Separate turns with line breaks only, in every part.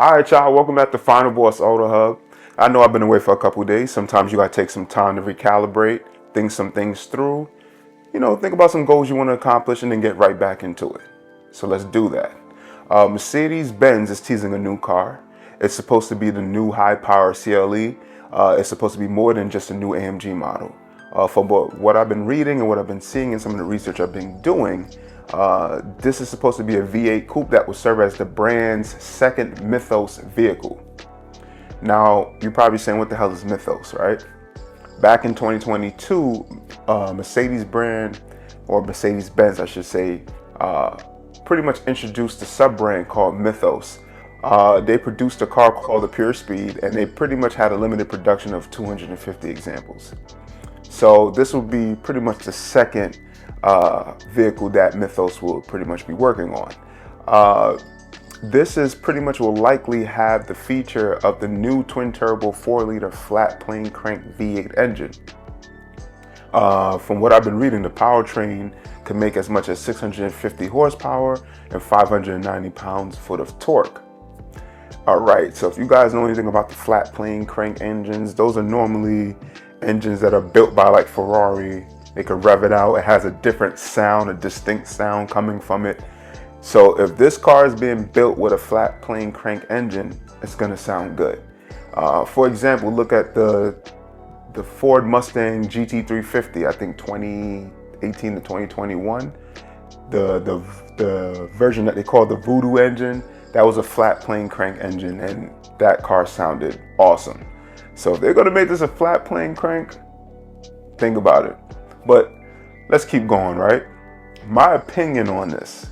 All right, y'all, welcome back to Final Boss Auto Hub. I know I've been away for a couple days. Sometimes you gotta take some time to recalibrate, think some things through, think about some goals you want to accomplish and then get right back into it. So let's do that. Mercedes-Benz is teasing a new car. It's supposed to be the new high-power CLE. It's supposed to be more than just a new AMG model. From what I've been reading and what I've been seeing and some of the research I've been doing, this is supposed to be a V8 coupe that will serve as the brand's second Mythos vehicle. Now, you're probably saying, what the hell is Mythos, right? Back in 2022, Mercedes brand, or Mercedes-Benz, I should say, pretty much introduced a sub-brand called Mythos. They produced a car called the Pure Speed, and they pretty much had a limited production of 250 examples. So this will be pretty much the second vehicle that Mythos will pretty much be working on. This is pretty much will likely have the feature of the new twin-turbo 4-liter flat plane crank V8 engine. From what I've been reading, the powertrain can make as much as 650 horsepower and 590 pounds-foot of torque. All right, so if you guys know anything about the flat plane crank engines, those are normally engines that are built by like Ferrari. They can rev it out. It has a different sound, a distinct sound coming from it. So if this car is being built with a flat plane crank engine, it's gonna sound good. For example, look at the Ford Mustang GT350, I think 2018 to 2021. The version that they call the Voodoo engine, that was a flat plane crank engine, and that car sounded awesome. So if they're gonna make this a flat plane crank, think about it. But let's keep going, right? My opinion on this,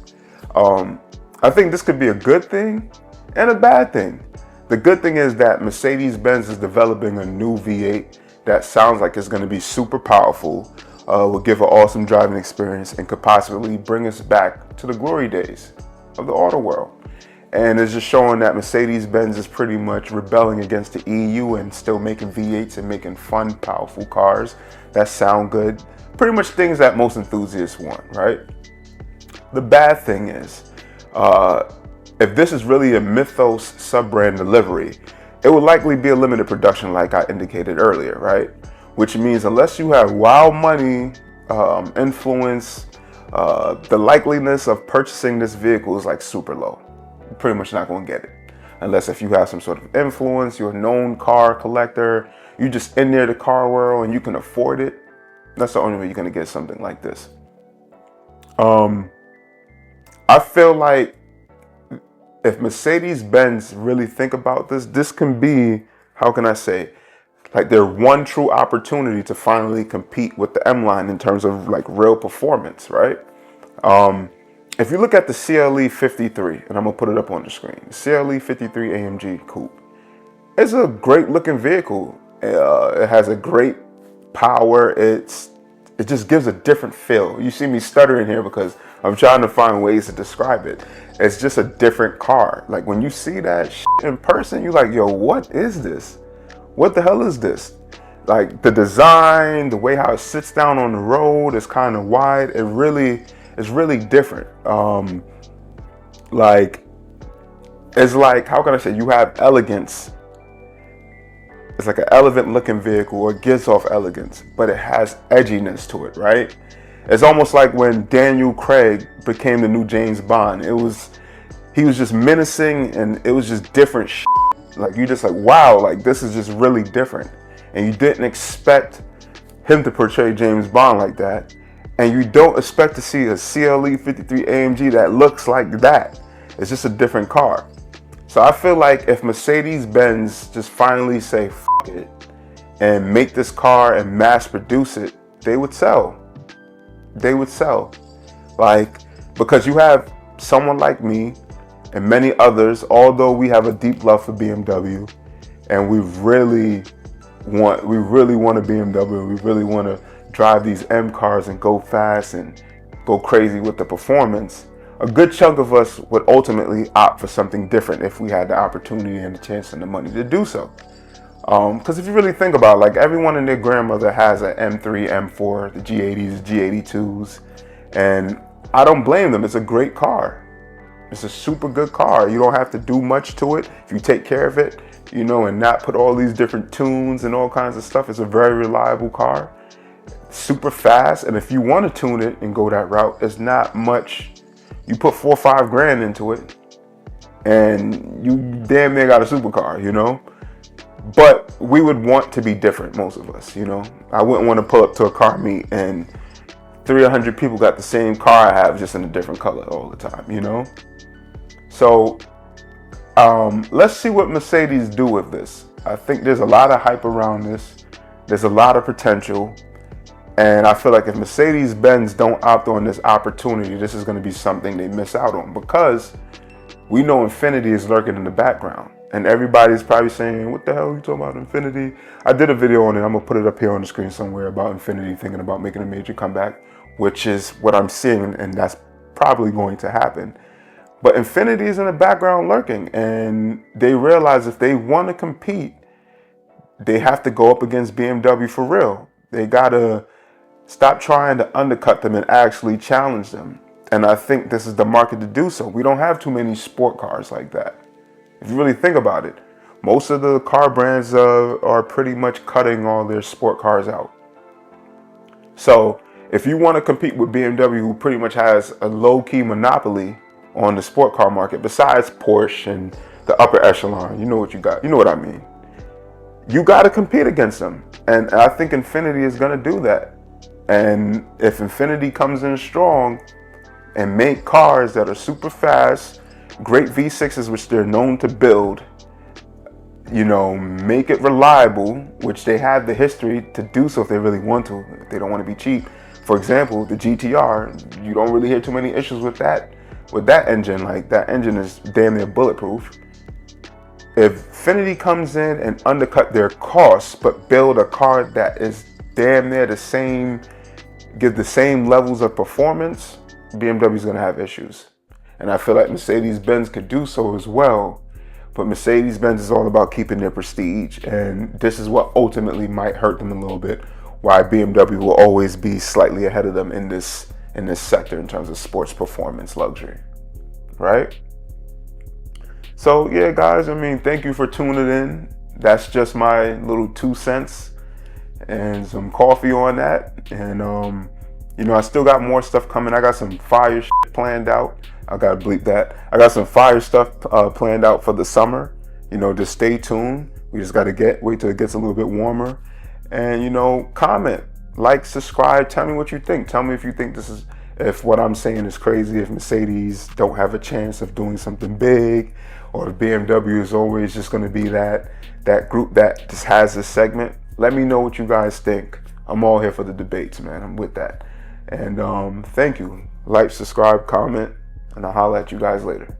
I think this could be a good thing and a bad thing. The good thing is that Mercedes-Benz is developing a new V8 that sounds like it's gonna be super powerful, will give an awesome driving experience, and could possibly bring us back to the glory days of the auto world. And it's just showing that Mercedes-Benz is pretty much rebelling against the EU and still making V8s and making fun, powerful cars that sound good. Pretty much things that most enthusiasts want, right? The bad thing is, if this is really a Mythos sub-brand delivery, it will likely be a limited production like I indicated earlier, right? Which means unless you have wild money, influence, the likeliness of purchasing this vehicle is like super low. You're pretty much not going to get it. Unless if you have some sort of influence, you're a known car collector, you're just in there the car world and you can afford it. That's the only way you're going to get something like this. I feel like if Mercedes-Benz really think about this, this can be, how can I say, like their one true opportunity to finally compete with the M-Line in terms of like real performance, right? If you look at the CLE 53, and I'm gonna put it up on the screen, CLE 53 AMG Coupe, it's a great looking vehicle. It has a great power. It just gives a different feel. You see me stuttering here because I'm trying to find ways to describe it. It's just a different car. Like when you see that in person, you're like, yo, what is this? What the hell is this? Like the design, the way how it sits down on the road is kind of wide. It's really different. It's like, how can I say, you have elegance. It's like an elegant looking vehicle, or it gives off elegance, but it has edginess to it, right? It's almost like when Daniel Craig became the new James Bond. He was just menacing, and it was just different shit. Like you just like, wow, like this is just really different. And you didn't expect him to portray James Bond like that. And you don't expect to see a CLE 53 AMG that looks like that. It's just a different car. So I feel like if Mercedes-Benz just finally say, F it, and make this car and mass produce it, they would sell. They would sell. Like, because you have someone like me and many others, although we have a deep love for BMW, and we really want a BMW, we really want to drive these M cars and go fast and go crazy with the performance, a good chunk of us would ultimately opt for something different if we had the opportunity and the chance and the money to do so. Because if you really think about it, like everyone and their grandmother has an M3, M4, the G80s, G82s, and I don't blame them. It's a great car. It's a super good car. You don't have to do much to it if you take care of it, you know, and not put all these different tunes and all kinds of stuff. It's a very reliable car, super fast. And if you want to tune it and go that route, it's not much. You put 4 or 5 grand into it and you damn near got a supercar, you know. But we would want to be different, most of us, you know. I wouldn't want to pull up to a car meet and 300 people got the same car I have, just in a different color all the time, you know. So let's see what Mercedes do with this. I think there's a lot of hype around this. There's a lot of potential. And I feel like if Mercedes-Benz don't opt on this opportunity, this is going to be something they miss out on, because we know Infinity is lurking in the background. And everybody's probably saying, what the hell are you talking about, Infinity? I did a video on it. I'm going to put it up here on the screen somewhere about Infinity thinking about making a major comeback, which is what I'm seeing, and that's probably going to happen. But Infinity is in the background lurking, and they realize if they want to compete, they have to go up against BMW for real. They got to stop trying to undercut them and actually challenge them. And I think this is the market to do so. We don't have too many sport cars like that. If you really think about it, most of the car brands are pretty much cutting all their sport cars out. So if you want to compete with BMW, who pretty much has a low-key monopoly on the sport car market, besides Porsche and the upper echelon, you know what you got. You know what I mean. You got to compete against them. And I think Infinity is going to do that. And if Infinity comes in strong and make cars that are super fast, great V6s, which they're known to build, you know, make it reliable, which they have the history to do so if they really want to, if they don't want to be cheap. For example, the GTR, you don't really hear too many issues with that engine. Like, that engine is damn near bulletproof. If Infinity comes in and undercut their costs, but build a car that is damn near the same, give the same levels of performance, BMW is going to have issues. And I feel like Mercedes-Benz could do so as well. But Mercedes-Benz is all about keeping their prestige. And this is what ultimately might hurt them a little bit. Why BMW will always be slightly ahead of them in this sector in terms of sports performance luxury. Right? So yeah, guys, I mean, thank you for tuning in. That's just my little 2 cents and some coffee on that. And you know, I still got more stuff coming. I got some fire shit planned out. I gotta bleep that. I got some fire stuff planned out for the summer. You know, just stay tuned. We just gotta wait till it gets a little bit warmer. And you know, comment, like, subscribe. Tell me what you think. Tell me if you think if what I'm saying is crazy, if Mercedes don't have a chance of doing something big, or if BMW is always just gonna be that group that just has this segment. Let me know what you guys think. I'm all here for the debates, man. I'm with that. And thank you. Like, subscribe, comment, and I'll holler at you guys later.